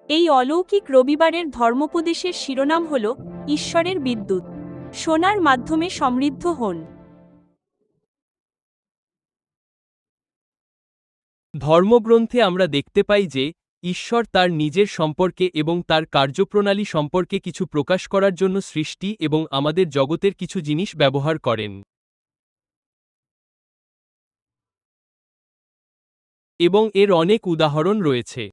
এই অলৌকিক রবিবারের ধর্মোপদেশের শিরোনাম হল ঈশ্বরের বিদ্যুৎ। শোনার মাধ্যমে সমৃদ্ধ হন। ধর্মগ্রন্থে আমরা দেখতে পাই যে ঈশ্বর তার নিজের সম্পর্কে এবং তার কার্যপ্রণালী সম্পর্কে কিছু প্রকাশ করার জন্য সৃষ্টি এবং আমাদের জগতের কিছু জিনিস ব্যবহার করেন। এবং এর অনেক উদাহরণ রয়েছে।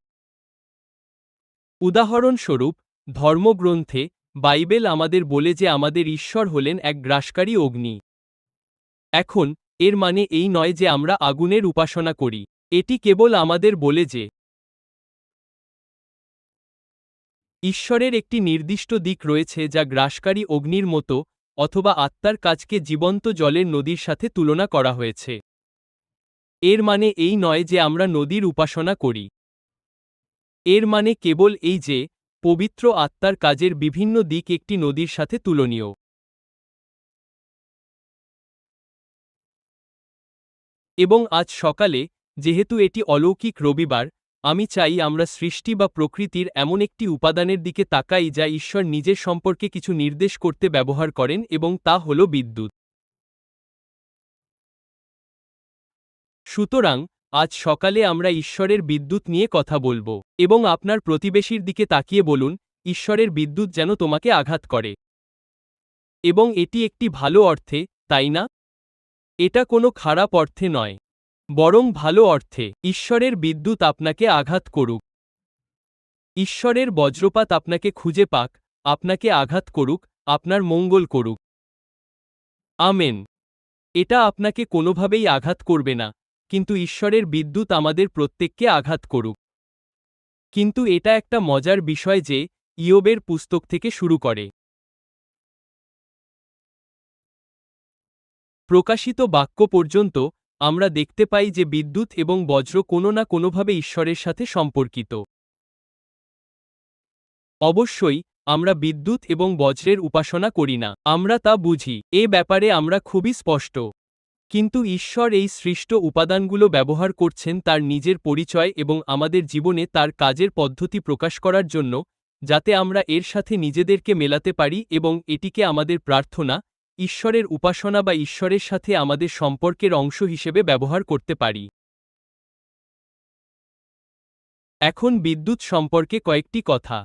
উদাহরণস্বরূপ, ধর্মগ্রন্থে বাইবেল আমাদের বলে যে আমাদের ঈশ্বর হলেন এক গ্রাসকারী অগ্নি। এখন এর মানে এই নয় যে আমরা আগুনের উপাসনা করি। এটি কেবল আমাদের বলে যে ঈশ্বরের একটি নির্দিষ্ট দিক রয়েছে যা গ্রাসকারী অগ্নির মতো, অথবা আত্মার কাজকে জীবন্ত জলের নদীর সাথে তুলনা করা হয়েছে। এর মানে এই নয় যে আমরা নদীর উপাসনা করি। এর মানে কেবল এই যে পবিত্র আত্মার কাজের বিভিন্ন দিক একটি নদীর সাথে তুলনীয়। এবং আজ সকালে, যেহেতু এটি অলৌকিক রবিবার, আমি চাই আমরা সৃষ্টি বা প্রকৃতির এমন একটি উপাদানের দিকে তাকাই যা ঈশ্বর নিজের সম্পর্কে কিছু নির্দেশ করতে ব্যবহার করেন, এবং তা হল বিদ্যুৎ। সুতরাং আজ সকালে আমরা ঈশ্বরের বিদ্যুৎ নিয়ে কথা বলবো, এবং আপনার প্রতিবেশীর দিকে তাকিয়ে বলুন, ঈশ্বরের বিদ্যুৎ যেন তোমাকে আঘাত করে। এবং এটি একটি ভালো অর্থে, তাই না? এটা কোনো খারাপ অর্থে নয়, বরং ভালো অর্থে। ঈশ্বরের বিদ্যুৎ আপনাকে আঘাত করুক। ঈশ্বরের বজ্রপাত আপনাকে খুঁজে পাক, আপনাকে আঘাত করুক, আপনার মঙ্গল করুক। আমেন। এটা আপনাকে কোনোভাবেই আঘাত করবে না, কিন্তু ঈশ্বরের বিদ্যুৎ আমাদের প্রত্যেককে আঘাত করুক। কিন্তু এটা একটা মজার বিষয় যে ইয়োবের পুস্তক থেকে শুরু করে প্রকাশিত বাক্য পর্যন্ত, আমরা দেখতে পাই যে বিদ্যুৎ এবং বজ্র কোনো না কোনোভাবে ঈশ্বরের সাথে সম্পর্কিত। অবশ্যই আমরা বিদ্যুৎ এবং বজ্রের উপাসনা করি না, আমরা তা বুঝি, এ ব্যাপারে আমরা খুবই স্পষ্ট। কিন্তু ঈশ্বর এই সৃষ্ট উপাদানগুলো ব্যবহার করছেন তার নিজের পরিচয় এবং আমাদের জীবনে তার কাজের পদ্ধতি প্রকাশ করার জন্য, যাতে আমরা এর সাথে নিজেদেরকে মেলাতে পারি এবং এটিকে আমাদের প্রার্থনা, ঈশ্বরের উপাসনা বা ঈশ্বরের সাথে আমাদের সম্পর্কের অংশ হিসেবে ব্যবহার করতে পারি। এখন বিদ্যুৎ সম্পর্কে কয়েকটি কথা।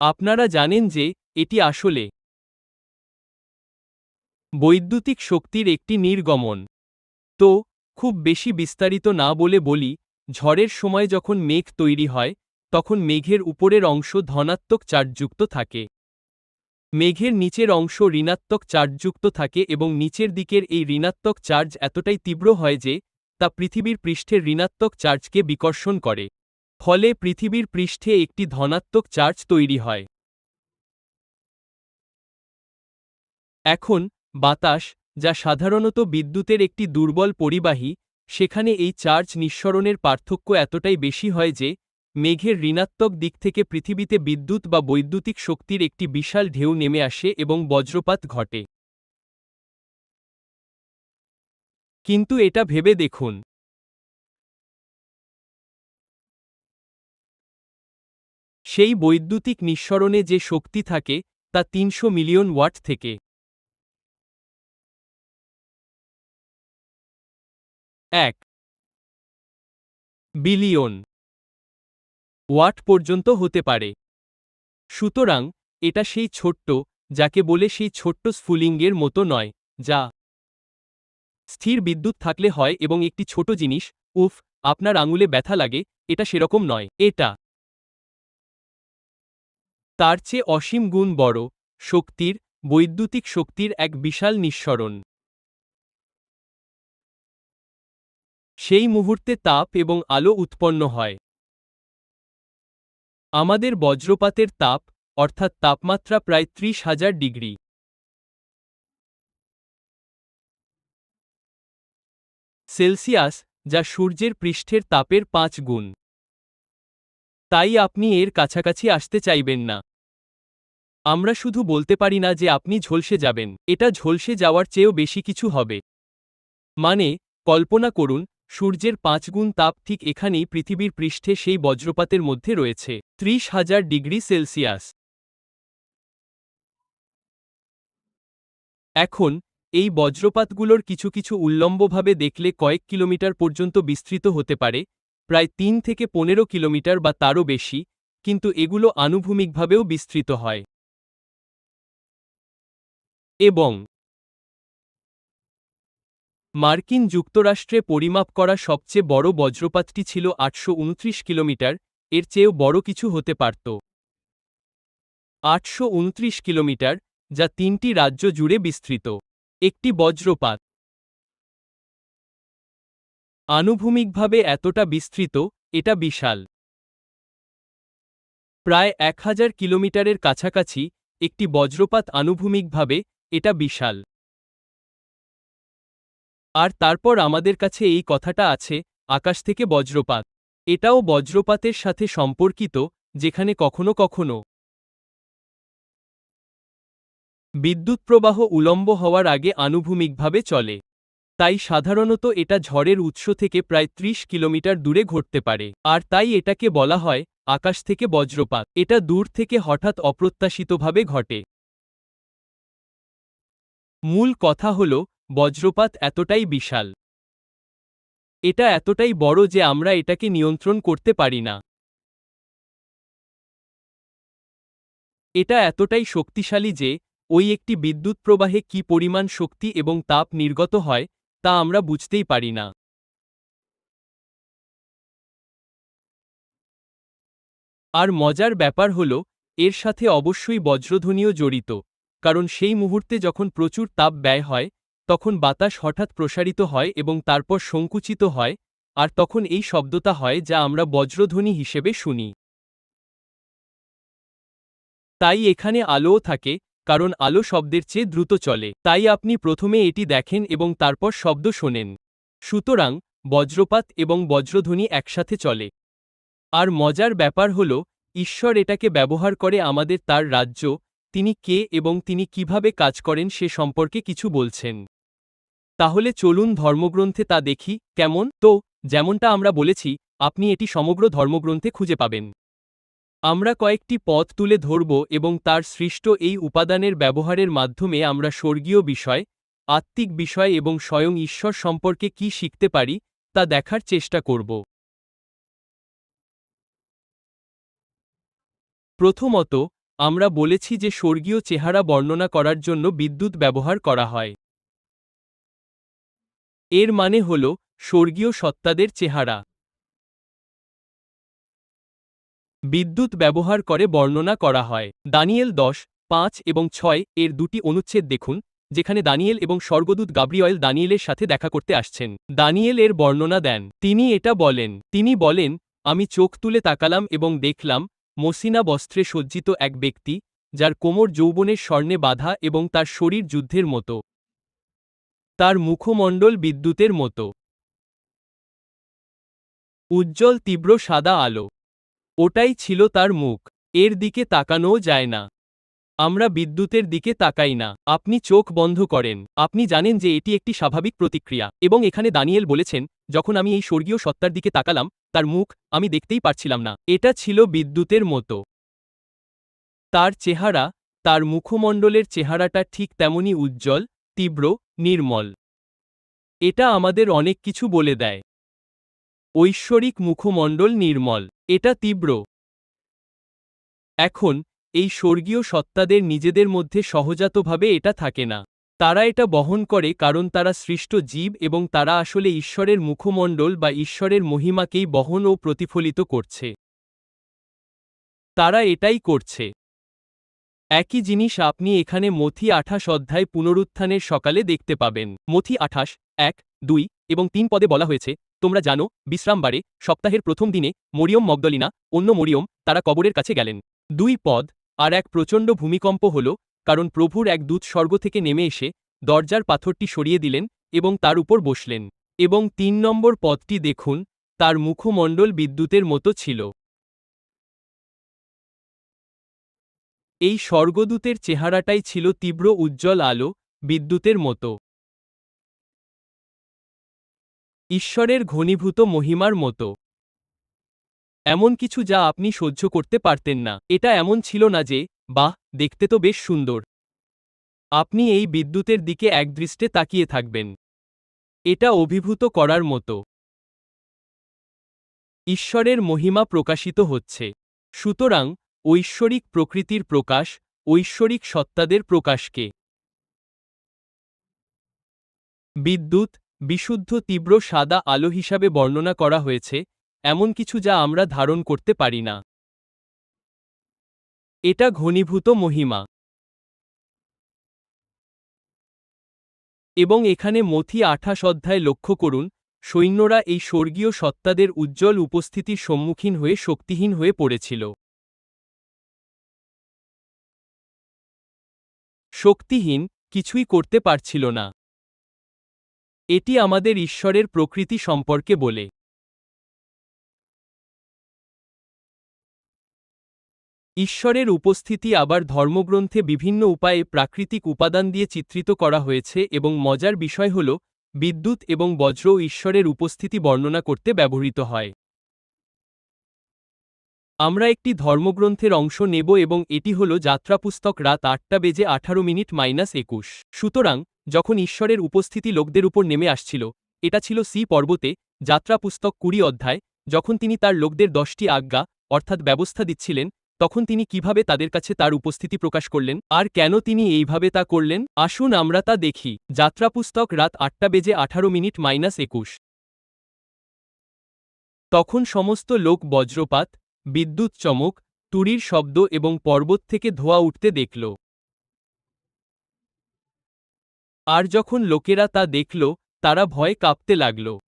আপনারা জানেন যে এটি আসলে বৈদ্যুতিক শক্তির একটি নির্গমন। তো খুব বেশি বিস্তারিত না বলে বলি, ঝড়ের সময় যখন মেঘ তৈরি হয়, তখন মেঘের উপরের অংশ ধনাত্মক চার্জযুক্ত থাকে। মেঘের নিচের অংশ ঋণাত্মক চার্জযুক্ত থাকে এবং নিচের দিকের এই ঋণাত্মক চার্জ এতটাই তীব্র হয় যে তা পৃথিবীর পৃষ্ঠের ঋণাত্মক চার্জকে বিকর্ষণ করে। ফলে পৃথিবীর পৃষ্ঠে একটি ধনাত্মক চার্জ তৈরি হয়। এখন বাতাস, যা সাধারণত বিদ্যুতের একটি দুর্বল পরিবাহী, সেখানে এই চার্জ নিঃসরণের পার্থক্য এতটাই বেশি হয় যে মেঘের ঋণাত্মক দিক থেকে পৃথিবীতে বিদ্যুৎ বা বৈদ্যুতিক শক্তির একটি বিশাল ঢেউ নেমে আসে এবং বজ্রপাত ঘটে। কিন্তু এটা ভেবে দেখুন, সেই বৈদ্যুতিক নিঃসরণে যে শক্তি থাকে তা ৩০০ মিলিয়ন ওয়াট থেকে ১ বিলিয়ন ওয়াট পর্যন্ত হতে পারে। সুতরাং এটা সেই ছোট্ট, যাকে বলে সেই ছোট্ট স্ফুলিঙ্গের মতো নয়, যা স্থির বিদ্যুৎ থাকলে হয় এবং একটি ছোট জিনিস, উফ, আপনার আঙুলে ব্যথা লাগে, এটা সেরকম নয়। এটা তার চেয়ে অসীম গুণ বড় শক্তির, বৈদ্যুতিক শক্তির এক বিশাল নিঃসরণ। সেই মুহূর্তে তাপ এবং আলো উৎপন্ন হয়। আমাদের বজ্রপাতের তাপ, অর্থাৎ তাপমাত্রা প্রায় ৩০,০০০ ডিগ্রি সেলসিয়াস, যা সূর্যের পৃষ্ঠের তাপের ৫ গুণ। তাই আপনি এর কাছাকাছি আসতে চাইবেন না। আমরা শুধু বলতে পারি না যে আপনি ঝলসে যাবেন, এটা ঝলসে যাওয়ার চেয়েও বেশি কিছু হবে। মানে, কল্পনা করুন সূর্যের 5 গুণ তাপ ঠিক এখানেই পৃথিবীর পৃষ্ঠে সেই বজ্রপাতের মধ্যে রয়েছে 30,000 ডিগ্রি সেলসিয়াস। এখন এই বজ্রপাতগুলোর কিছু কিছু উল্লম্বভাবে দেখলে কয়েক কিলোমিটার পর্যন্ত বিস্তৃত হতে পারে, প্রায় 3 থেকে 15 কিলোমিটার বা তারও বেশি, কিন্তু এগুলো আনুভূমিকভাবেও বিস্তৃত হয়। এবং মার্কিন যুক্তরাষ্ট্রে পরিমাপ করা সবচেয়ে বড় বজ্রপাতটি ছিল 829 কিলোমিটার, এর চেয়েও বড় কিছু হতে পারত। 829 কিলোমিটার, যা 3টি রাজ্য জুড়ে বিস্তৃত। একটি বজ্রপাত আনুভূমিকভাবে এতটা বিস্তৃত, এটা বিশাল। প্রায় 1000 কিলোমিটারের কাছাকাছি একটি বজ্রপাত আনুভূমিকভাবে, এটা বিশাল। আর তারপর আমাদের কাছে এই কথাটা আছে, আকাশ থেকে বজ্রপাত। এটাও বজ্রপাতের সাথে সম্পর্কিত, যেখানে কখনো কখনো বিদ্যুৎ প্রবাহ উলম্ব হওয়ার আগে আনুভূমিকভাবে চলে। তাই সাধারণত এটা ঝড়ের উৎস থেকে প্রায় 30 কিলোমিটার দূরে ঘটতে পারে, আর তাই এটাকে বলা হয় আকাশ থেকে বজ্রপাত। এটা দূর থেকে হঠাৎ অপ্রত্যাশিতভাবে ঘটে। মূল কথা হল, বজ্রপাত এতটাই বিশাল, এটা এতটাই বড় যে আমরা এটাকে নিয়ন্ত্রণ করতে পারি না। এটা এতটাই শক্তিশালী যে ওই একটি বিদ্যুৎ প্রবাহে কী পরিমাণ শক্তি এবং তাপ নির্গত হয় তা আমরা বুঝতেই পারি না। আর মজার ব্যাপার হল, এর সাথে অবশ্যই বজ্রধ্বনিও জড়িত, কারণ সেই মুহূর্তে যখন প্রচুর তাপ ব্যয় হয়, তখন বাতাস হঠাৎ প্রসারিত হয় এবং তারপর সংকুচিত হয়, আর তখন এই শব্দটা হয় যা আমরা বজ্রধ্বনি হিসেবে শুনি। তাই এখানে আলোও থাকে, কারণ আলো শব্দের চেয়ে দ্রুত চলে। তাই আপনি প্রথমে এটি দেখেন এবং তারপর শব্দ শোনেন। সুতরাং বজ্রপাত এবং বজ্রধ্বনি একসাথে চলে। আর মজার ব্যাপার হল, ঈশ্বর এটাকে ব্যবহার করে আমাদের তার রাজ্য, তিনি কে এবং তিনি কিভাবে কাজ করেন সে সম্পর্কে কিছু বলছেন। তাহলে চলুন ধর্মগ্রন্থে তা দেখি, কেমন? তো যেমনটা আমরা বলেছি, আপনি এটি সমগ্র ধর্মগ্রন্থে খুঁজে পাবেন। আমরা কয়েকটি পথ তুলে ধরব এবং তার সৃষ্ট এই উপাদানের ব্যবহারের মাধ্যমে আমরা স্বর্গীয় বিষয়, আত্মিক বিষয় এবং স্বয়ং ঈশ্বর সম্পর্কে কি শিখতে পারি তা দেখার চেষ্টা করব। প্রথমত, আমরা বলেছি যে স্বর্গীয় চেহারা বর্ণনা করার জন্য বিদ্যুৎ ব্যবহার করা হয়। এর মানে হল স্বর্গীয় সত্তাদের চেহারা বিদ্যুৎ ব্যবহার করে বর্ণনা করা হয়। দানিয়েল 10:5 এবং 6 এর দুটি অনুচ্ছেদ দেখুন, যেখানে দানিয়েল এবং স্বর্গদূত গাব্রিয়েল দানিয়েলের সাথে দেখা করতে আসছেন। দানিয়েল এর বর্ণনা দেন। তিনি এটা বলেন, তিনি বলেন, আমি চোখ তুলে তাকালাম এবং দেখলাম, মসিনা বস্ত্রে সজ্জিত এক ব্যক্তি, যার কোমর যৌবনের স্বর্ণে বাঁধা এবং তার শরীর যুদ্ধের মতো। তার মুখমণ্ডল বিদ্যুতের মতো উজ্জ্বল তীব্র সাদা আলো। ওটাই ছিল তার মুখ। এর দিকে তাকানোও যায় না। আমরা বিদ্যুতের দিকে তাকাই না। আপনি চোখ বন্ধ করেন। আপনি জানেন যে এটি একটি স্বাভাবিক প্রতিক্রিয়া। এবং এখানে দানিয়েল বলেছেন, যখন আমি এই স্বর্গীয় সত্তার দিকে তাকালাম, তার মুখ আমি দেখতেই পারছিলাম না। এটা ছিল বিদ্যুতের মতো। তার চেহারা, তার মুখমণ্ডলের চেহারাটা ঠিক তেমনই উজ্জ্বল, তীব্র, নির্মল। এটা আমাদের অনেক কিছু বলে দেয়। ঐশ্বরিক মুখমণ্ডল নির্মল। এটা তীব্র। এখন এই স্বর্গীয় সত্তাদের নিজেদের মধ্যে সহজাতভাবে এটা থাকে না। তারা এটা বহন করে কারণ তারা সৃষ্ট জীব এবং তারা আসলে ঈশ্বরের মুখমণ্ডল বা ঈশ্বরের মহিমাকেই বহন ও প্রতিফলিত করছে। তারা এটাই করছে। একই জিনিস আপনি এখানে মথি 28 অধ্যায় পুনরুত্থানের সকালে দেখতে পাবেন। মথি 28, 1, 2 এবং 3 পদে বলা হয়েছে, তোমরা জানো, বিশ্রামবারে, সপ্তাহের প্রথম দিনে, মরিয়ম মগদলিনা, অন্য মরিয়ম, তারা কবরের কাছে গেলেন। 2 পদ, আর এক প্রচণ্ড ভূমিকম্প হল, কারণ প্রভুর এক দূত স্বর্গ থেকে নেমে এসে, দরজার পাথরটি সরিয়ে দিলেন, এবং তার উপর বসলেন। এবং 3 নম্বর পদটি দেখুন, তার মুখমণ্ডল বিদ্যুতের মতো ছিল। এই স্বর্গদূতের চেহারাটাই ছিল তীব্র উজ্জ্বল আলো, বিদ্যুতের মতো। ঈশ্বরের ঘনীভূত মহিমার মতো। এমন কিছু যা আপনি সহ্য করতে পারতেন না। এটা এমন ছিল না যে, বাহ, দেখতে তো বেশ সুন্দর। আপনি এই বিদ্যুতের দিকে একদৃষ্টে তাকিয়ে থাকবেন। এটা অভিভূত করার মতো। ঈশ্বরের মহিমা প্রকাশিত হচ্ছে। সুতরাং, ঐশ্বরিক প্রকৃতির প্রকাশ, ঐশ্বরিক সত্তাদের প্রকাশকে বিদ্যুৎ, বিশুদ্ধ তীব্র সাদা আলো হিসাবে বর্ণনা করা হয়েছে, এমন কিছু যা আমরা ধারণ করতে পারি না। এটা ঘনীভূত মহিমা। এবং এখানে মথি 28 অধ্যায় লক্ষ্য করুন, সৈন্যরা এই স্বর্গীয় সত্তাদের উজ্জ্বল উপস্থিতির সম্মুখীন হয়ে শক্তিহীন হয়ে পড়েছিল। শক্তিহীন, কিছুই করতে পারছিল না। এটি আমাদের ঈশ্বরের প্রকৃতি সম্পর্কে বলে। ঈশ্বরের উপস্থিতি আবার ধর্মগ্রন্থে বিভিন্ন উপায়ে প্রাকৃতিক উপাদান দিয়ে চিত্রিত করা হয়েছে এবং মজার বিষয় হল, বিদ্যুৎ এবং বজ্র ঈশ্বরের উপস্থিতি বর্ণনা করতে ব্যবহৃত হয়। আমরা একটি ধর্মগ্রন্থের অংশ নেব এবং এটি হল যাত্রাপুস্তক রাত 8:18 - 21। সুতরাং, যখন ঈশ্বরের উপস্থিতি লোকদের উপর নেমে আসছিল, এটা ছিল সি পর্বতে, যাত্রাপুস্তক 20 অধ্যায়, যখন তিনি তার লোকদের 10টি আজ্ঞা, অর্থাৎ ব্যবস্থা দিচ্ছিলেন, তখন তিনি কিভাবে তাদের কাছে তার উপস্থিতি প্রকাশ করলেন, আর কেন তিনি এইভাবে তা করলেন, আসুন আমরা তা দেখি। যাত্রাপুস্তক রাত 8:18 - 21। তখন সমস্ত লোক বজ্রপাত, বিদ্যুৎ চমক, তুরীর শব্দ এবং পর্বত থেকে ধোঁয়া উঠতে দেখল। আর যখন লোকেরা তা দেখল, তারা ভয়ে কাঁপতে লাগল।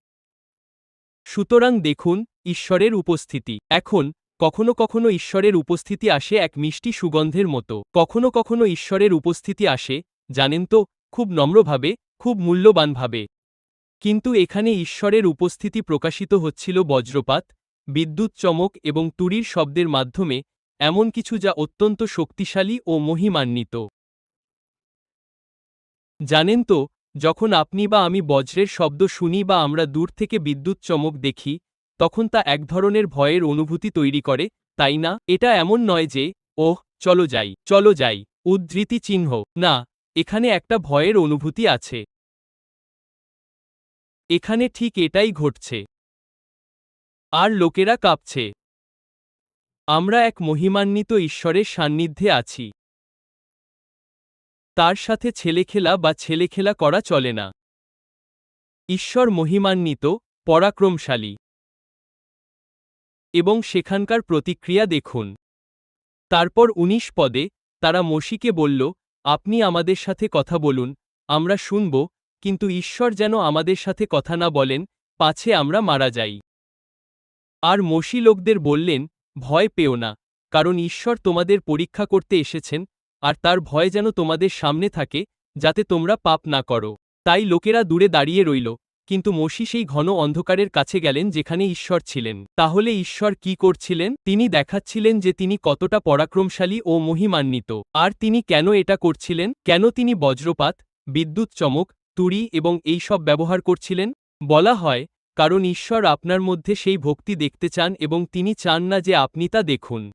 সুতরাং দেখুন, ঈশ্বরের উপস্থিতি। এখন, কখনো কখনো ঈশ্বরের উপস্থিতি আসে এক মিষ্টি সুগন্ধের মতো। কখনো কখনো ঈশ্বরের উপস্থিতি আসে, জানেন তো, খুব নম্রভাবে, খুব মূল্যবানভাবে। কিন্তু এখানে ঈশ্বরের উপস্থিতি প্রকাশিত হচ্ছিল বজ্রপাত, বিদ্যুৎ চমক এবং তুরীর শব্দের মাধ্যমে, এমন কিছু যা অত্যন্ত শক্তিশালী ও মহিমান্বিত। জানেন তো, যখন আপনি বা আমি বজ্রের শব্দ শুনি বা আমরা দূর থেকে বিদ্যুৎ চমক দেখি, তখন তা এক ধরনের ভয়ের অনুভূতি তৈরি করে, তাই না? এটা এমন নয় যে, ওহ, চলো যাই, চলো যাই, উদ্ধৃতি চিহ্ন, না, এখানে একটা ভয়ের অনুভূতি আছে। এখানে ঠিক এটাই ঘটছে। আর লোকেরা কাঁপছে। আমরা এক মহিমান্বিত ঈশ্বরের সান্নিধ্যে আছি। তার সাথে ছেলেখেলা বা ছেলেখেলা করা চলে না। ঈশ্বর মহিমান্বিত, পরাক্রমশালী। এবং সেখানকার প্রতিক্রিয়া দেখুন। তারপর 19 পদে, তারা মোশিকে বলল, আপনি আমাদের সাথে কথা বলুন, আমরা শুনব, কিন্তু ঈশ্বর যেন আমাদের সাথে কথা না বলেন, পাছে আমরা মারা যাই। আর মোশি লোকদের বললেন, ভয় পেও না, কারণ ঈশ্বর তোমাদের পরীক্ষা করতে এসেছেন, আর তার ভয় যেন তোমাদের সামনে থাকে, যাতে তোমরা পাপ না করো। তাই লোকেরা দূরে দাঁড়িয়ে রইল, কিন্তু মোশি সেই ঘন অন্ধকারের কাছে গেলেন যেখানে ঈশ্বর ছিলেন। তাহলে ঈশ্বর কি করছিলেন? তিনি দেখাচ্ছিলেন যে তিনি কতটা পরাক্রমশালী ও মহিমান্বিত। আর তিনি কেন এটা করছিলেন? কেন তিনি বজ্রপাত, বিদ্যুৎ চমক, তুরী এবং এই সব ব্যবহার করছিলেন? বলা হয়, কারণ ঈশ্বর আপনার মধ্যে সেই ভক্তি দেখতে চান এবং তিনি চান না যে আপনি তা দেখুন।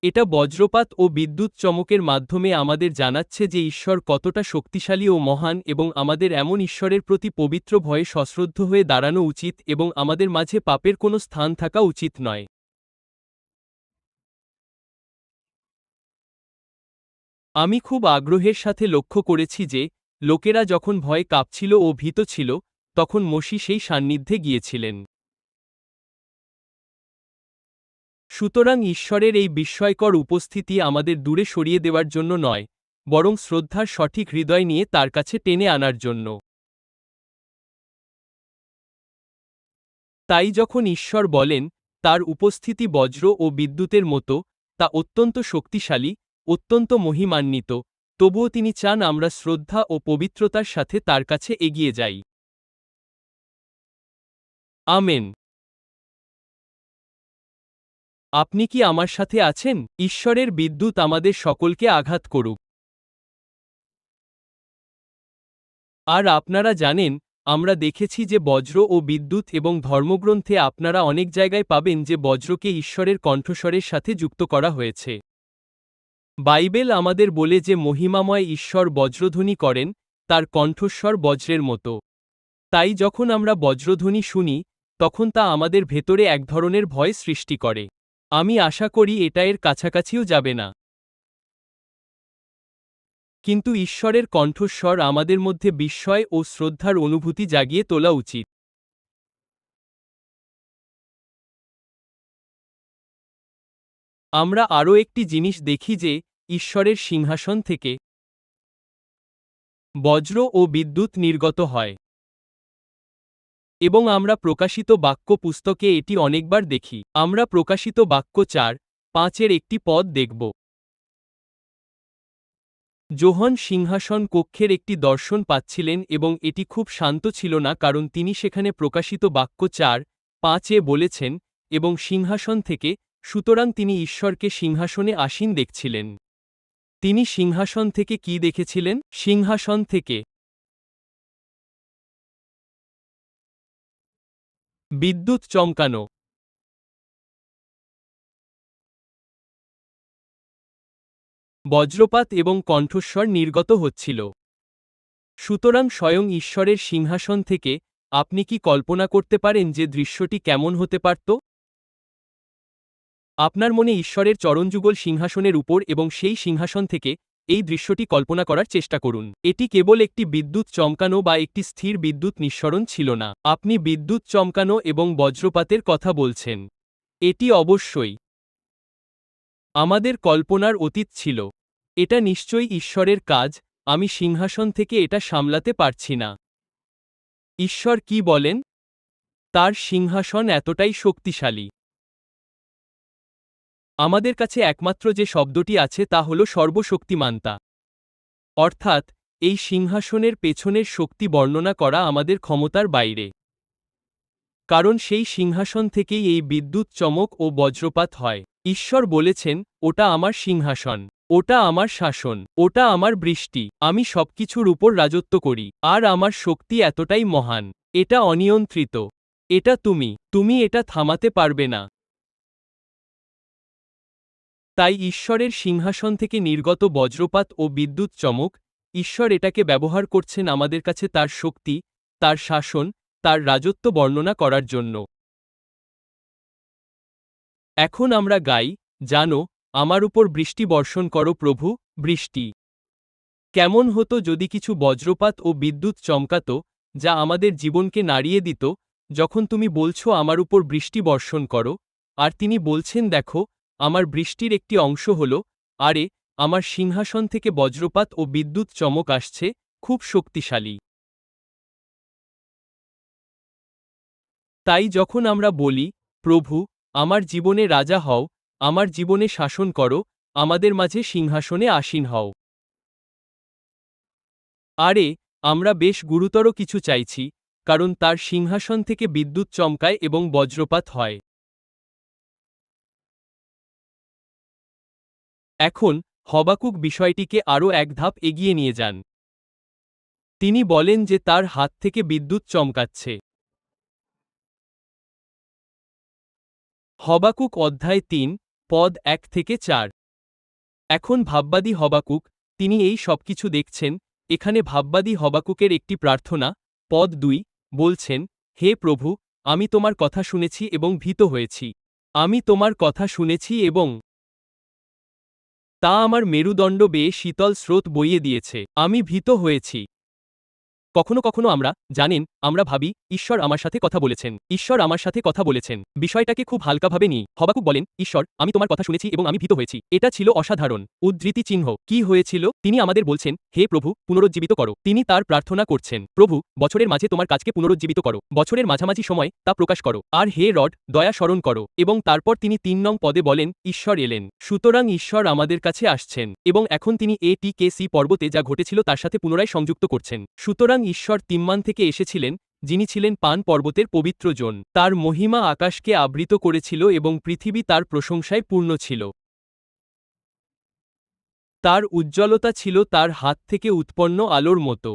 এটা বজ্রপাত ও বিদ্যুৎ চমকের মাধ্যমে আমাদের জানাচ্ছে যে ঈশ্বর কতটা শক্তিশালী ও মহান এবং আমাদের এমন ঈশ্বরের প্রতি পবিত্র ভয়ে সশ্রদ্ধ হয়ে দাঁড়ানো উচিত এবং আমাদের মাঝে পাপের কোনো স্থান থাকা উচিত নয়। আমি খুব আগ্রহের সাথে লক্ষ্য করেছি যে, লোকেরা যখন ভয়ে কাঁপছিল ও ভীত ছিল, তখন মোশি সেই সান্নিধ্যে গিয়েছিলেন। সুতরাং ঈশ্বরের এই বিস্ময়কর উপস্থিতি আমাদের দূরে সরিয়ে দেওয়ার জন্য নয়, বরং শ্রদ্ধার সঠিক হৃদয় নিয়ে তার কাছে টেনে আনার জন্য। তাই যখন ঈশ্বর বলেন, তার উপস্থিতি বজ্র ও বিদ্যুতের মতো, তা অত্যন্ত শক্তিশালী, অত্যন্ত মহিমান্বিত, তবুও তিনি চান আমরা শ্রদ্ধা ও পবিত্রতার সাথে তার কাছে এগিয়ে যাই। আমেন। আপনি কি আমার সাথে আছেন? ঈশ্বরের বিদ্যুৎ আমাদের সকলকে আঘাত করুক। আর আপনারা জানেন, আমরা দেখেছি যে বজ্র ও বিদ্যুৎ এবং ধর্মগ্রন্থে আপনারা অনেক জায়গায় পাবেন যে বজ্রকে ঈশ্বরের কণ্ঠস্বরের সাথে যুক্ত করা হয়েছে। বাইবেল আমাদের বলে যে মহিমাময় ঈশ্বর বজ্রধ্বনি করেন, তার কণ্ঠস্বর বজ্রের মতো। তাই যখন আমরা বজ্রধ্বনি শুনি, তখন তা আমাদের ভেতরে এক ধরনের ভয় সৃষ্টি করে। আমি আশা করি এটা এর কাছাকাছিও যাবে না। কিন্তু ঈশ্বরের কণ্ঠস্বর আমাদের মধ্যে বিস্ময় ও শ্রদ্ধার অনুভূতি জাগিয়ে তোলা উচিত। আমরা আরও একটি জিনিস দেখি যে ঈশ্বরের সিংহাসন থেকে বজ্র ও বিদ্যুৎ নির্গত হয়, এবং আমরা প্রকাশিত বাক্য পুস্তকে এটি অনেকবার দেখি। আমরা প্রকাশিত বাক্য 4:5 একটি পদ দেখব। যোহন সিংহাসন কক্ষের একটি দর্শন পাচ্ছিলেন এবং এটি খুব শান্ত ছিল না, কারণ তিনি সেখানে প্রকাশিত বাক্য 4:5 বলেছেন, এবং সিংহাসন থেকে, সুতরাং তিনি ঈশ্বরকে সিংহাসনে আসীন দেখছিলেন। তিনি সিংহাসন থেকে কি দেখেছিলেন? সিংহাসন থেকে বিদ্যুৎ চমকানো, বজ্রপাত এবং কণ্ঠস্বর নির্গত হচ্ছিল। সুতরাং স্বয়ং ঈশ্বরের সিংহাসন থেকে, আপনি কি কল্পনা করতে পারেন যে দৃশ্যটি কেমন হতে পারত? আপনার মনে ঈশ্বরের চরণযুগল সিংহাসনের উপর এবং সেই সিংহাসন থেকে এই দৃশ্যটি কল্পনা করার চেষ্টা করুন। এটি কেবল একটি বিদ্যুৎ চমকানো বা একটি স্থির বিদ্যুৎ নিঃসরণ ছিল না। আপনি বিদ্যুৎ চমকানো এবং বজ্রপাতের কথা বলছেন। এটি অবশ্যই আমাদের কল্পনার অতীত ছিল। এটা নিশ্চয়ই ঈশ্বরের কাজ, আমি সিংহাসন থেকে এটা সামলাতে পারছি না। ঈশ্বর কি বলেন? তার সিংহাসন এতটাই শক্তিশালী। আমাদের কাছে একমাত্র যে শব্দটি আছে তা হল সর্বশক্তিমান্তা। অর্থাৎ, এই সিংহাসনের পেছনের শক্তি বর্ণনা করা আমাদের ক্ষমতার বাইরে। কারণ সেই সিংহাসন থেকেই এই বিদ্যুৎ চমক ও বজ্রপাত হয়। ঈশ্বর বলেছেন, ওটা আমার সিংহাসন, ওটা আমার শাসন, ওটা আমার বৃষ্টি, আমি সবকিছুর উপর রাজত্ব করি, আর আমার শক্তি এতটাই মহান। এটা অনিয়ন্ত্রিত। এটা তুমি এটা থামাতে পারবে না। তাই ঈশ্বরের সিংহাসন থেকে নির্গত বজ্রপাত ও বিদ্যুৎ চমক, ঈশ্বর এটাকে ব্যবহার করছেন আমাদের কাছে তার শক্তি, তার শাসন, তার রাজত্ব বর্ণনা করার জন্য। এখন আমরা গাই, জানো, আমার উপর বৃষ্টি বর্ষণ করো প্রভু, বৃষ্টি। কেমন হতো যদি কিছু বজ্রপাত ও বিদ্যুৎ চমকাত, যা আমাদের জীবনকে নাড়িয়ে দিত, যখন তুমি বলছো আমার উপর বৃষ্টি বর্ষণ করো, আর তিনি বলছেন দেখো, আমার বৃষ্টির একটি অংশ হল, আরে, আমার সিংহাসন থেকে বজ্রপাত ও বিদ্যুৎ চমক আসছে, খুব শক্তিশালী। তাই যখন আমরা বলি, প্রভু, আমার জীবনে রাজা হও, আমার জীবনে শাসন করো, আমাদের মাঝে সিংহাসনে আসীন হও। আরে, আমরা বেশ গুরুতর কিছু চাইছি, কারণ তার সিংহাসন থেকে বিদ্যুৎ চমকায় এবং বজ্রপাত হয়। এখন হবাকুক বিষয়টিকে আরও এক ধাপ এগিয়ে নিয়ে যান। তিনি বলেন যে তার হাত থেকে বিদ্যুৎ চমকাচ্ছে। হবাকুক অধ্যায় 3, পদ 1-4। এখন ভাববাদী হবাকুক, তিনি এই সবকিছু দেখছেন। এখানে ভাববাদী হবাকুকের একটি প্রার্থনা, পদ 2, বলছেন, হে প্রভু, আমি তোমার কথা শুনেছি এবং ভীত হয়েছি। আমি তোমার কথা শুনেছি এবং তা আমার মেরুদণ্ড বেয়ে শীতল স্রোত বইয়ে দিয়েছে। আমি ভীত হয়েছি। কখনো কখনো আমরা, জানেন, আমরা ভাবি, ঈশ্বর আমার সাথে কথা বলেছেন, ঈশ্বর আমার সাথে কথা বলেছেন। বিষয়টাকে খুব হালকাভাবে নিই। হবাকুক বলেন, ঈশ্বর, আমি তোমার কথা শুনেছি এবং আমি ভীত হয়েছি। এটা ছিল অসাধারণ। উদ্ধৃতি চিহ্ন। কি হয়েছিল? তিনি আমাদের বলছেন, হে প্রভু, পুনরুজ্জীবিত করো। তিনি তার প্রার্থনা করছেন, প্রভু, বছরের মাঝে তোমার কাজকে পুনরুজ্জীবিত করো, বছরের মাঝামাঝি সময় তা প্রকাশ করো, আর হে রড, দয়া স্মরণ করো। এবং তারপর তিনি 3 নং পদে বলেন, ঈশ্বর এলেন। সুতরাং ঈশ্বর আমাদের কাছে আসছেন, এবং এখন তিনি এটিকেসি পর্বতে যা ঘটেছিল তার সাথে পুনরায় সংযুক্ত করছেন। সুতরাং ঈশ্বর তিম্মান থেকে এসেছিলেন, যিনি ছিলেন পান পর্বতের পবিত্র জন। তার মহিমা আকাশকে আবৃত করেছিল এবং পৃথিবী তার প্রশংসায় পূর্ণ ছিল। তার উজ্জ্বলতা ছিল তার হাত থেকে উৎপন্ন আলোর মতো।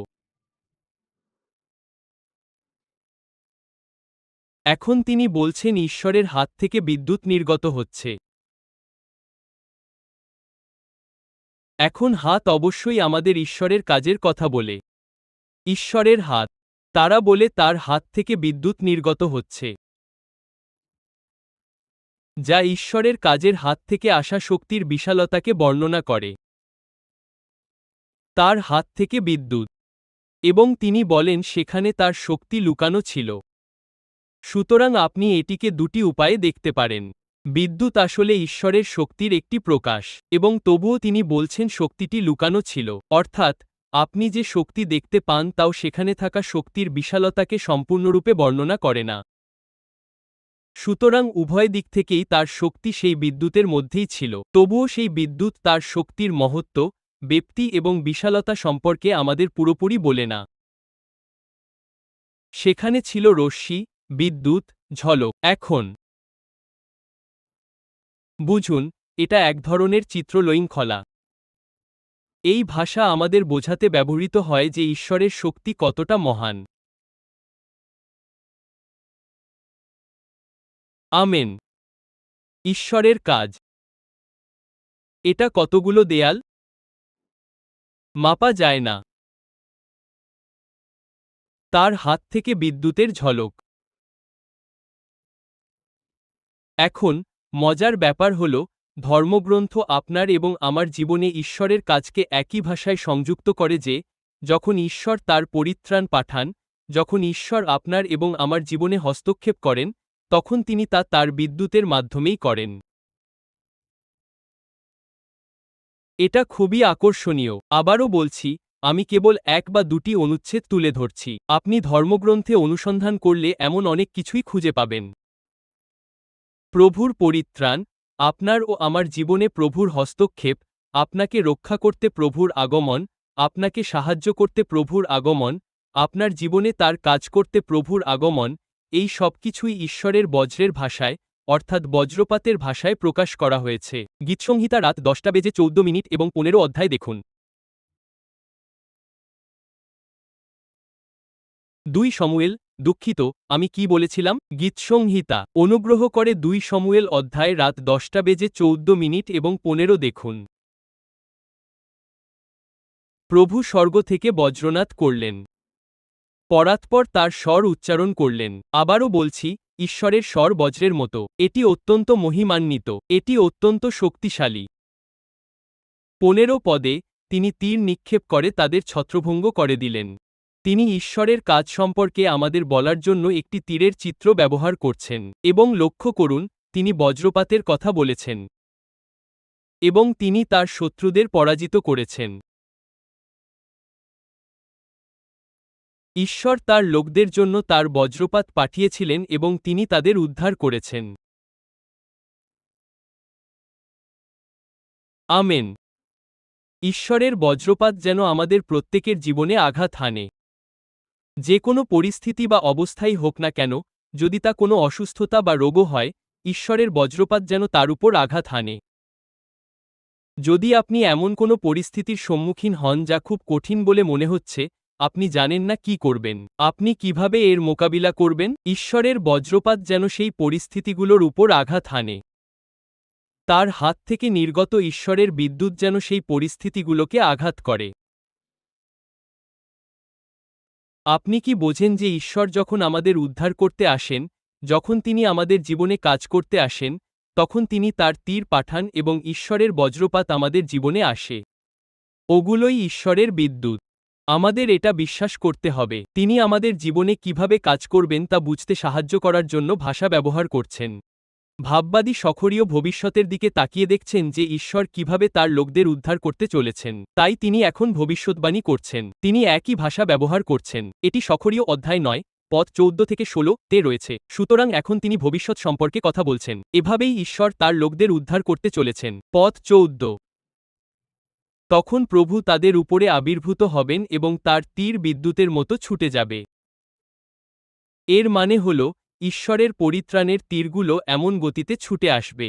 এখন তিনি বলছেন ঈশ্বরের হাত থেকে বিদ্যুৎ নির্গত হচ্ছে। এখন হাত অবশ্যই আমাদের ঈশ্বরের কাজের কথা বলে। ঈশ্বরের হাত। তারা বলে তার হাত থেকে বিদ্যুৎ নির্গত হচ্ছে, যা ঈশ্বরের কাজের হাত থেকে আসা শক্তির বিশালতাকে বর্ণনা করে। তার হাত থেকে বিদ্যুৎ। এবং তিনি বলেন সেখানে তার শক্তি লুকানো ছিল। সুতরাং আপনি এটিকে দুটি উপায়ে দেখতে পারেন। বিদ্যুৎ আসলে ঈশ্বরের শক্তির একটি প্রকাশ, এবং তবুও তিনি বলছেন শক্তিটি লুকানো ছিল, অর্থাৎ আপনি যে শক্তি দেখতে পান তাও সেখানে থাকা শক্তির বিশালতাকে সম্পূর্ণরূপে বর্ণনা করে না। সুতরাং উভয় দিক থেকেই তার শক্তি সেই বিদ্যুতের মধ্যেই ছিল, তবুও সেই বিদ্যুৎ তার শক্তির মহত্ব, ব্যাপ্তি এবং বিশালতা সম্পর্কে আমাদের পুরোপুরি বলে না। সেখানে ছিল রশ্মি, বিদ্যুৎ, ঝলক। এখন বুঝুন, এটা এক ধরনের চিত্রলয়িঙ্খলা। এই ভাষা আমাদের বোঝাতে ব্যবহৃত হয় যে ঈশ্বরের শক্তি কতটা মহান। আমেন। ঈশ্বরের কাজ। এটা কতগুলো দেয়াল? মাপা যায় না। তার হাত থেকে বিদ্যুতের ঝলক। এখন মজার ব্যাপার হল, ধর্মগ্রন্থ আপনার এবং আমার জীবনে ঈশ্বরের কাজকে একই ভাষায় সংযুক্ত করে যে, যখন ঈশ্বর তার পরিত্রাণ পাঠান, যখন ঈশ্বর আপনার এবং আমার জীবনে হস্তক্ষেপ করেন, তখন তিনি তা তার বিদ্যুতের মাধ্যমেই করেন। এটা খুবই আকর্ষণীয়। আবারও বলছি, আমি কেবল এক বা দুটি অনুচ্ছেদ তুলে ধরছি। আপনি ধর্মগ্রন্থে অনুসন্ধান করলে এমন অনেক কিছুই খুঁজে পাবেন। প্রভুর পরিত্রাণ, আপনার ও আমার জীবনে প্রভুর হস্তক্ষেপ, আপনাকে রক্ষা করতে প্রভুর আগমন, আপনাকে সাহায্য করতে প্রভুর আগমন, আপনার জীবনে তার কাজ করতে প্রভুর আগমন, এই সবকিছুই ঈশ্বরের বজ্রের ভাষায়, অর্থাৎ বজ্রপাতের ভাষায় প্রকাশ করা হয়েছে। গীতসংহিতা রাত 10:14 এবং 15 অধ্যায় দেখুন। 2 শমূয়েল, দুঃখিত, আমি কি বলেছিলাম? গীতসংহিতা। অনুগ্রহ করে 2 শমূয়েল অধ্যায় রাত 10:14 এবং 15 দেখুন। প্রভু স্বর্গ থেকে বজ্রনাদ করলেন। পরাৎপর তার স্বর উচ্চারণ করলেন। আবারও বলছি, ঈশ্বরের স্বর বজ্রের মতো। এটি অত্যন্ত মহিমান্বিত। এটি অত্যন্ত শক্তিশালী। 15 পদে, তিনি তীর নিক্ষেপ করে তাদের ছত্রভঙ্গ করে দিলেন। তিনি ঈশ্বরের কাজ সম্পর্কে আমাদের বলার জন্য একটি তীরের চিত্র ব্যবহার করছেন। এবং লক্ষ্য করুন, তিনি বজ্রপাতের কথা বলেছেন। এবং তিনি তার শত্রুদের পরাজিত করেছেন। ঈশ্বর তার লোকদের জন্য তার বজ্রপাত পাঠিয়েছিলেন এবং তিনি তাদের উদ্ধার করেছেন। আমেন। ঈশ্বরের বজ্রপাত যেন আমাদের প্রত্যেকের জীবনে আঘাত হানে। যে কোনো পরিস্থিতি বা অবস্থাই হোক না কেন, যদি তা কোনো অসুস্থতা বা রোগও হয়, ঈশ্বরের বজ্রপাত যেন তার উপর আঘাত হানে। যদি আপনি এমন কোনো পরিস্থিতির সম্মুখীন হন যা খুব কঠিন বলে মনে হচ্ছে, আপনি জানেন না কি করবেন, আপনি কিভাবে এর মোকাবিলা করবেন, ঈশ্বরের বজ্রপাত যেন সেই পরিস্থিতিগুলোর উপর আঘাত হানে। তার হাত থেকে নির্গত ঈশ্বরের বিদ্যুৎ যেন সেই পরিস্থিতিগুলোকে আঘাত করে। আপনি কি বোঝেন যে ঈশ্বর যখন আমাদের উদ্ধার করতে আসেন, যখন তিনি আমাদের জীবনে কাজ করতে আসেন, তখন তিনি তার তীর পাঠান এবং ঈশ্বরের বজ্রপাত আমাদের জীবনে আসে। ওগুলোই ঈশ্বরের বিদ্যুৎ। আমাদের এটা বিশ্বাস করতে হবে, তিনি আমাদের জীবনে কিভাবে কাজ করবেন তা বুঝতে সাহায্য করার জন্য ভাষা ব্যবহার করছেন। ভাববাদী সখরীয় ভবিষ্যতের দিকে তাকিয়ে দেখছেন যে ঈশ্বর কিভাবে তার লোকদের উদ্ধার করতে চলেছেন, তাই তিনি এখন ভবিষ্যৎবাণী করছেন। তিনি একই ভাষা ব্যবহার করছেন। এটি সখরীয় অধ্যায় 9, পদ 14-16 রয়েছে। সুতরাং এখন তিনি ভবিষ্যৎ সম্পর্কে কথা বলছেন। এভাবেই ঈশ্বর তার লোকদের উদ্ধার করতে চলেছেন। পদ 14। তখন প্রভু তাদের উপরে আবির্ভূত হবেন এবং তার তীর বিদ্যুতের মতো ছুটে যাবে। এর মানে হল ঈশ্বরের পরিত্রাণের তীরগুলো এমন গতিতে ছুটে আসবে।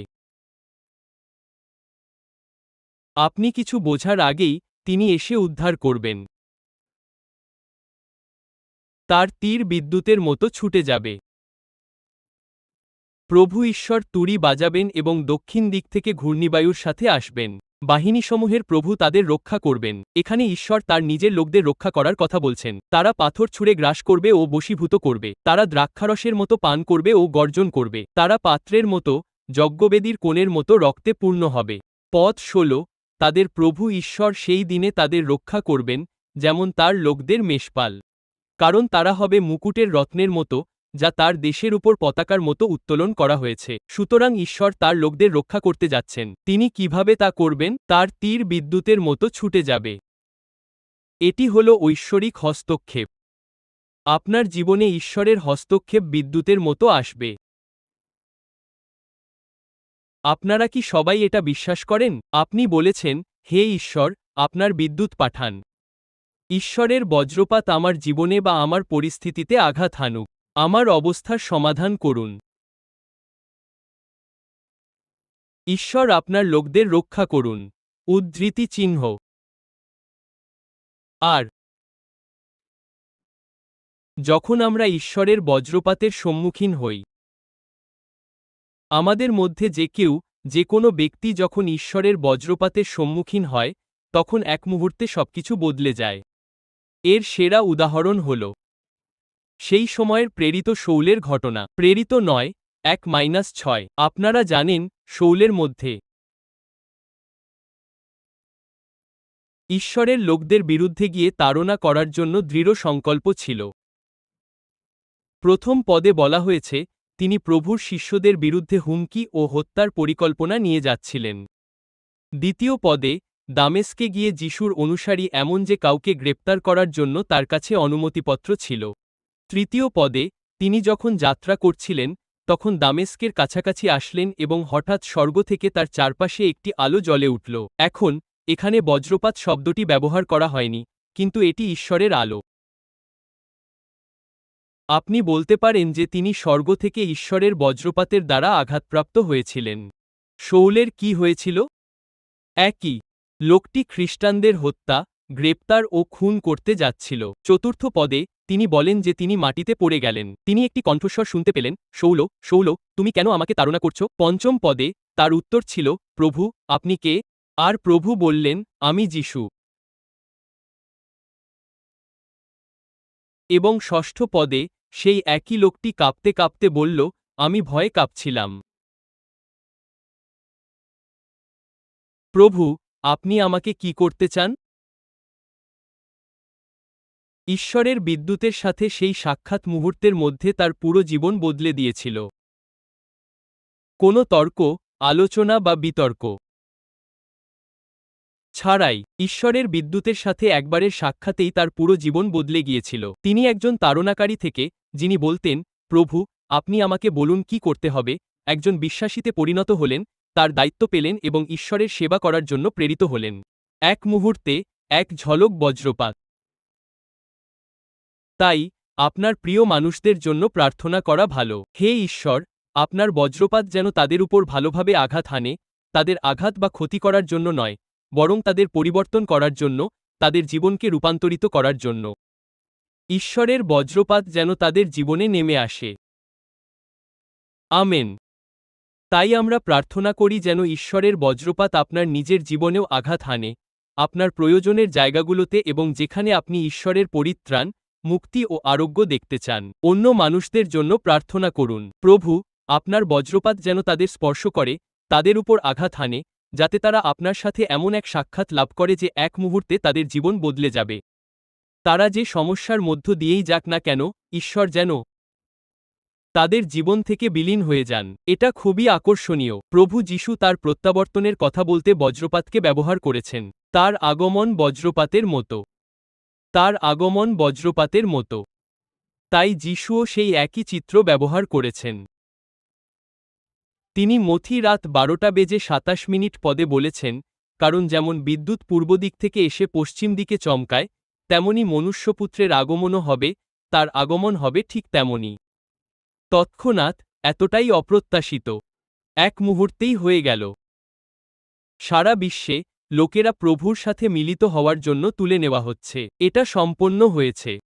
আপনি কিছু বোঝার আগেই তিনি এসে উদ্ধার করবেন। তার তীর বিদ্যুতের মতো ছুটে যাবে। প্রভু ঈশ্বর তুড়ি বাজাবেন এবং দক্ষিণ দিক থেকে ঘূর্ণিবায়ুর সাথে আসবেন। বাহিনীসমূহের প্রভু তাদের রক্ষা করবেন। এখানে ঈশ্বর তার নিজের লোকদের রক্ষা করার কথা বলছেন। তারা পাথর ছুঁড়ে গ্রাস করবে ও বশীভূত করবে। তারা দ্রাক্ষারসের মতো পান করবে ও গর্জন করবে। তারা পাত্রের মতো, যজ্ঞবেদীর কোণের মতো রক্তে পূর্ণ হবে। পথ 16 তাদের প্রভু ঈশ্বর সেই দিনে তাদের রক্ষা করবেন, যেমন তার লোকদের মেষপাল। কারণ তারা হবে মুকুটের রত্নের মতো, যা তার দেশের উপর পতাকার মতো উত্তোলন করা হয়েছে। সুতরাং ঈশ্বর তার লোকদের রক্ষা করতে যাচ্ছেন। তিনি কিভাবে তা করবেন? তার তীর বিদ্যুতের মতো ছুটে যাবে। এটি হল ঐশ্বরিক হস্তক্ষেপ। আপনার জীবনে ঈশ্বরের হস্তক্ষেপ বিদ্যুতের মতো আসবে। আপনারা কি সবাই এটা বিশ্বাস করেন? আপনি বলেছেন, হে ঈশ্বর, আপনার বিদ্যুৎ পাঠান। ঈশ্বরের বজ্রপাত আমার জীবনে বা আমার পরিস্থিতিতে আঘাত হানুক। আমার অবস্থার সমাধান করুন। ঈশ্বর আপনার লোকদের রক্ষা করুন। উদ্ধৃতি চিহ্ন। আর যখন আমরা ঈশ্বরের বজ্রপাতের সম্মুখীন হই, আমাদের মধ্যে যে কেউ, যে কোনো ব্যক্তি যখন ঈশ্বরের বজ্রপাতের সম্মুখীন হয়, তখন এক মুহূর্তে সবকিছু বদলে যায়। এর সেরা উদাহরণ হল সেই সময়ের প্রেরিত শৌলের ঘটনা। প্রেরিত 9:1-6। আপনারা জানেন, শৌলের মধ্যে ঈশ্বরের লোকদের বিরুদ্ধে গিয়ে তাড়না করার জন্য দৃঢ় সংকল্প ছিল। প্রথম পদে বলা হয়েছে, তিনি প্রভুর শিষ্যদের বিরুদ্ধে হুমকি ও হত্যার পরিকল্পনা নিয়ে যাচ্ছিলেন। দ্বিতীয় পদে, দামেস্কে গিয়ে যিশুর অনুসারী এমন যে কাউকে গ্রেপ্তার করার জন্য তার কাছে অনুমতিপত্র ছিল। তৃতীয় পদে, তিনি যখন যাত্রা করছিলেন, তখন দামেস্কের কাছাকাছি আসলেন এবং হঠাৎ স্বর্গ থেকে তার চারপাশে একটি আলো জ্বলে উঠল। এখন, এখানে বজ্রপাত শব্দটি ব্যবহার করা হয়নি, কিন্তু এটি ঈশ্বরের আলো। আপনি বলতে পারেন যে তিনি স্বর্গ থেকে ঈশ্বরের বজ্রপাতের দ্বারা আঘাতপ্রাপ্ত হয়েছিলেন। শৌলের কি হয়েছিল? একই লোকটি খ্রিস্টানদের হত্যা, গ্রেপ্তার ও খুন করতে যাচ্ছিল। চতুর্থ পদে, তিনি বলেন যে তিনি মাটিতে পড়ে গেলেন। তিনি একটি কণ্ঠস্বর শুনতে পেলেন, শৌল, শৌল, তুমি কেন আমাকে তাড়না করছো? পঞ্চম পদে, তার উত্তর ছিল, প্রভু, আপনি কে? আর প্রভু বললেন, আমি যিশু। এবং ষষ্ঠ পদে, সেই একই লোকটি কাঁপতে কাঁপতে বলল, আমি ভয়ে কাঁপছিলাম। প্রভু, আপনি আমাকে কি করতে চান? ঈশ্বরের বিদ্যুতের সাথে সেই সাক্ষাৎ মুহূর্তের মধ্যে তার পুরো জীবন বদলে দিয়েছিল। কোনো তর্ক, আলোচনা বা বিতর্ক ছাড়াই, ঈশ্বরের বিদ্যুতের সাথে একবারের সাক্ষাতেই তার পুরো জীবন বদলে গিয়েছিল। তিনি একজন তাড়নাকারী থেকে, যিনি বলতেন, প্রভু, আপনি আমাকে বলুন কি করতে হবে, একজন বিশ্বাসীতে পরিণত হলেন, তার দায়িত্ব পেলেন এবং ঈশ্বরের সেবা করার জন্য প্রেরিত হলেন। এক মুহূর্তে, এক ঝলক বজ্রপাত। তাই, আপনার প্রিয় মানুষদের জন্য প্রার্থনা করা ভালো। হে ঈশ্বর, আপনার বজ্রপাত যেন তাদের উপর ভালোভাবে আঘাত হানে, তাদের আঘাত বা ক্ষতি করার জন্য নয়, বরং তাদের পরিবর্তন করার জন্য, তাদের জীবনকে রূপান্তরিত করার জন্য। ঈশ্বরের বজ্রপাত যেন তাদের জীবনে নেমে আসে। আমেন। তাই আমরা প্রার্থনা করি যেন ঈশ্বরের বজ্রপাত আপনার নিজের জীবনেও আঘাত হানে, আপনার প্রয়োজনের জায়গাগুলোতে এবং যেখানে আপনি ঈশ্বরের পরিত্রাণ, মুক্তি ও আরোগ্য দেখতে চান। অন্য মানুষদের জন্য প্রার্থনা করুন। প্রভু, আপনার বজ্রপাত যেন তাদের স্পর্শ করে, তাদের উপর আঘাত হানে, যাতে তারা আপনার সাথে এমন এক সাক্ষাৎ লাভ করে যে এক মুহূর্তে তাদের জীবন বদলে যাবে। তারা যে সমস্যার মধ্য দিয়েই যাক না কেন, ঈশ্বর যেন তাদের জীবন থেকে বিলীন হয়ে যান। এটা খুবই আকর্ষণীয়। প্রভু যিশু তার প্রত্যাবর্তনের কথা বলতে বজ্রপাতকে ব্যবহার করেছেন। তার আগমন বজ্রপাতের মতো। তার আগমন বজ্রপাতের মতো। তাই যিশুও সেই একই চিত্র ব্যবহার করেছেন। তিনি মথি রাত 12:27 পদে বলেছেন, কারণ যেমন বিদ্যুৎ পূর্ব দিক থেকে এসে পশ্চিম দিকে চমকায়, তেমনি মনুষ্যপুত্রের আগমনও হবে, তার আগমন হবে ঠিক তেমনি। তৎক্ষণাৎ, এতটাই অপ্রত্যাশিত। এক মুহূর্তেই হয়ে গেল। সারা বিশ্বে লোকেরা প্রভুর সাথে মিলিত হওয়ার জন্য তুলে নেওয়া হচ্ছে। এটা সম্পন্ন হয়েছে।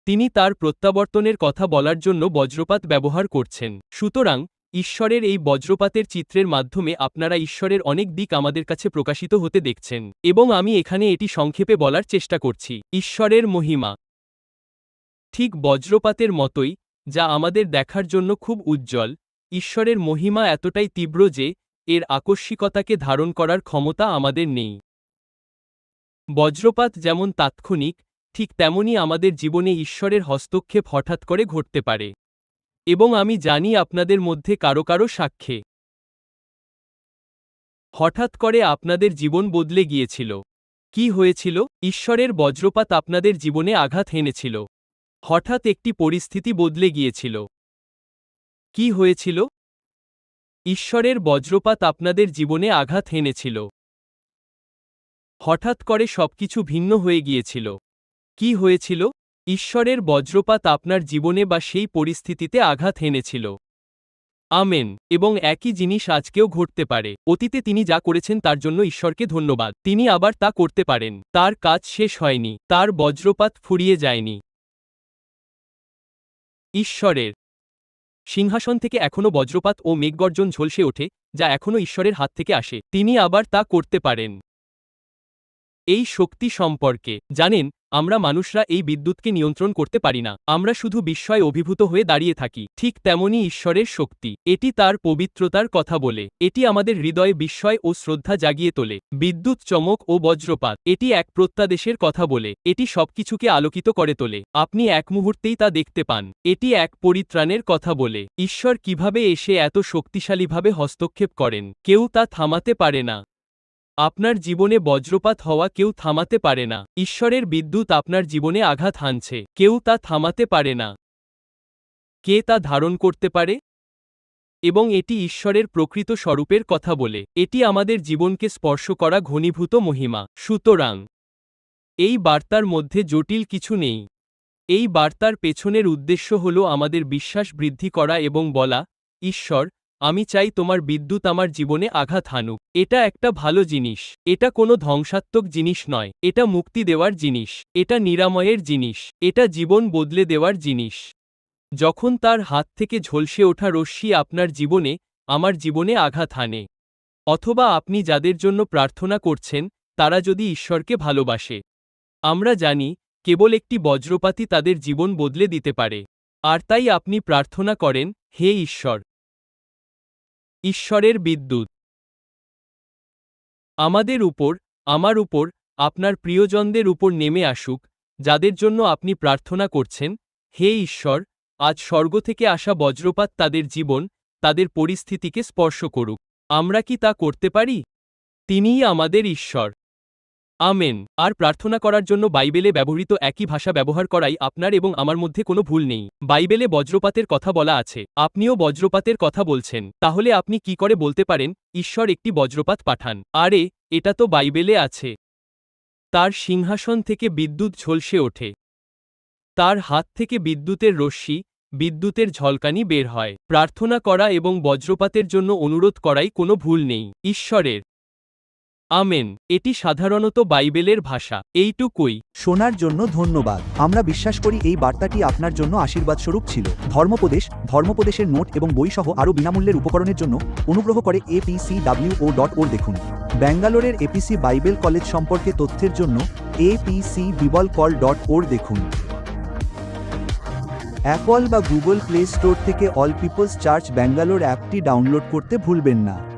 তিনি তার প্রত্যাবর্তনের কথা বলার জন্য বজ্রপাত ব্যবহার করছেন। সুতরাং ঈশ্বরের এই বজ্রপাতের চিত্রের মাধ্যমে আপনারা ঈশ্বরের অনেক দিক আমাদের কাছে প্রকাশিত হতে দেখছেন, এবং আমি এখানে এটি সংক্ষেপে বলার চেষ্টা করছি। ঈশ্বরের মহিমা ঠিক বজ্রপাতের মতোই, যা আমাদের দেখার জন্য খুব উজ্জ্বল। ঈশ্বরের মহিমা এতটাই তীব্র যে এর আকস্মিকতাকে ধারণ করার ক্ষমতা আমাদের নেই। বজ্রপাত যেমন তাৎক্ষণিক, ঠিক তেমনি আমাদের জীবনে ঈশ্বরের হস্তক্ষেপ হঠাৎ করে ঘটতে পারে। এবং আমি জানি আপনাদের মধ্যে কারো কারো সাক্ষ্যে হঠাৎ করে আপনাদের জীবন বদলে গিয়েছিল। কি হয়েছিল? ঈশ্বরের বজ্রপাত আপনাদের জীবনে আঘাত হেনেছিল। হঠাৎ একটি পরিস্থিতি বদলে গিয়েছিল। কি হয়েছিল? ঈশ্বরের বজ্রপাত আপনাদের জীবনে আঘাত হেনেছিল। হঠাৎ করে সবকিছু ভিন্ন হয়ে গিয়েছিল। কি হয়েছিল? ঈশ্বরের বজ্রপাত আপনার জীবনে বা সেই পরিস্থিতিতে আঘাত হেনেছিল। আমেন। এবং একই জিনিস আজকেও ঘটতে পারে। অতীতে তিনি যা করেছেন তার জন্য ঈশ্বরকে ধন্যবাদ। তিনি আবার তা করতে পারেন। তার কাজ শেষ হয়নি। তার বজ্রপাত ফুরিয়ে যায়নি। ঈশ্বরের সিংহাসন থেকে এখনও বজ্রপাত ও মেঘগর্জন ঝলসে ওঠে, যা এখনও ঈশ্বরের হাত থেকে আসে। তিনি আবার তা করতে পারেন। এই শক্তি সম্পর্কে জানেন, আমরা মানুষরা এই বিদ্যুৎকে নিয়ন্ত্রণ করতে পারি না। আমরা শুধু বিস্ময়ে অভিভূত হয়ে দাঁড়িয়ে থাকি। ঠিক তেমনি ঈশ্বরের শক্তি। এটি তার পবিত্রতার কথা বলে। এটি আমাদের হৃদয়ে বিস্ময় ও শ্রদ্ধা জাগিয়ে তোলে। বিদ্যুৎ চমক ও বজ্রপাত। এটি এক প্রত্যাদেশের কথা বলে। এটি সবকিছুকে আলোকিত করে তোলে। আপনি এক মুহূর্তেই তা দেখতে পান। এটি এক পরিত্রাণের কথা বলে। ঈশ্বর কিভাবে এসে এত শক্তিশালীভাবে হস্তক্ষেপ করেন, কেউ তা থামাতে পারে না। আপনার জীবনে বজ্রপাত হওয়া কেউ থামাতে পারে না। ঈশ্বরের বিদ্যুৎ আপনার জীবনে আঘাত হানছে, কেউ তা থামাতে পারে না। কে তা ধারণ করতে পারে? এবং এটি ঈশ্বরের প্রকৃত স্বরূপের কথা বলে। এটি আমাদের জীবনকে স্পর্শ করা ঘনীভূত মহিমা। সুতরাং এই বার্তার মধ্যে জটিল কিছু নেই। এই বার্তার পেছনের উদ্দেশ্য হল আমাদের বিশ্বাস বৃদ্ধি করা এবং বলা, ঈশ্বর, আমি চাই তোমার বিদ্যুৎ আমার জীবনে আঘাত হানুক। এটা একটা ভালো জিনিস। এটা কোনো ধ্বংসাত্মক জিনিস নয়। এটা মুক্তি দেওয়ার জিনিস। এটা নিরাময়ের জিনিস। এটা জীবন বদলে দেওয়ার জিনিস। যখন তার হাত থেকে ঝলসে ওঠা রশ্মি আপনার জীবনে, আমার জীবনে আঘাত হানে। অথবা আপনি যাদের জন্য প্রার্থনা করছেন, তারা যদি ঈশ্বরকে ভালোবাসে। আমরা জানি, কেবল একটি বজ্রপাতই তাদের জীবন বদলে দিতে পারে। আর তাই আপনি প্রার্থনা করেন, হে ঈশ্বর, ঈশ্বরের বিদ্যুৎ আমাদের উপর, আমার উপর, আপনার প্রিয়জনদের উপর নেমে আসুক, যাদের জন্য আপনি প্রার্থনা করছেন। হে ঈশ্বর, আজ স্বর্গ থেকে আসা বজ্রপাত তাদের জীবন, তাদের পরিস্থিতিকে স্পর্শ করুক। আমরা কি তা করতে পারি? তিনিই আমাদের ঈশ্বর। আমেন। আর প্রার্থনা করার জন্য বাইবেলে ব্যবহৃত একই ভাষা ব্যবহার করাই আপনার এবং আমার মধ্যে কোনো ভুল নেই। বাইবেলে বজ্রপাতের কথা বলা আছে। আপনিও বজ্রপাতের কথা বলছেন। তাহলে আপনি কি করে বলতে পারেন, ঈশ্বর একটি বজ্রপাত পাঠান? আরে, এটা তো বাইবেলে আছে। তার সিংহাসন থেকে বিদ্যুৎ ঝলসে ওঠে। তার হাত থেকে বিদ্যুতের রশ্মি, বিদ্যুতের ঝলকানি বের হয়। প্রার্থনা করা এবং বজ্রপাতের জন্য অনুরোধ করাই কোনো ভুল নেই। ঈশ্বরের আমেন। এটি সাধারণত বাইবেলের ভাষা। এইটুকুই। শোনার জন্য ধন্যবাদ। আমরা বিশ্বাস করি এই বার্তাটি আপনার জন্য আশীর্বাদস্বরূপ ছিল। ধর্মোপদেশের নোট এবং বই সহ আরও বিনামূল্যের উপকরণের জন্য অনুগ্রহ করে apcwo.org দেখুন। ব্যাঙ্গালোরের এপিসি বাইবেল কলেজ সম্পর্কে তথ্যের জন্য apcbibalcall.org দেখুন। অ্যাপল বা গুগল প্লে স্টোর থেকে অল পিপলস চার্চ ব্যাঙ্গালোর অ্যাপটি ডাউনলোড করতে ভুলবেন না।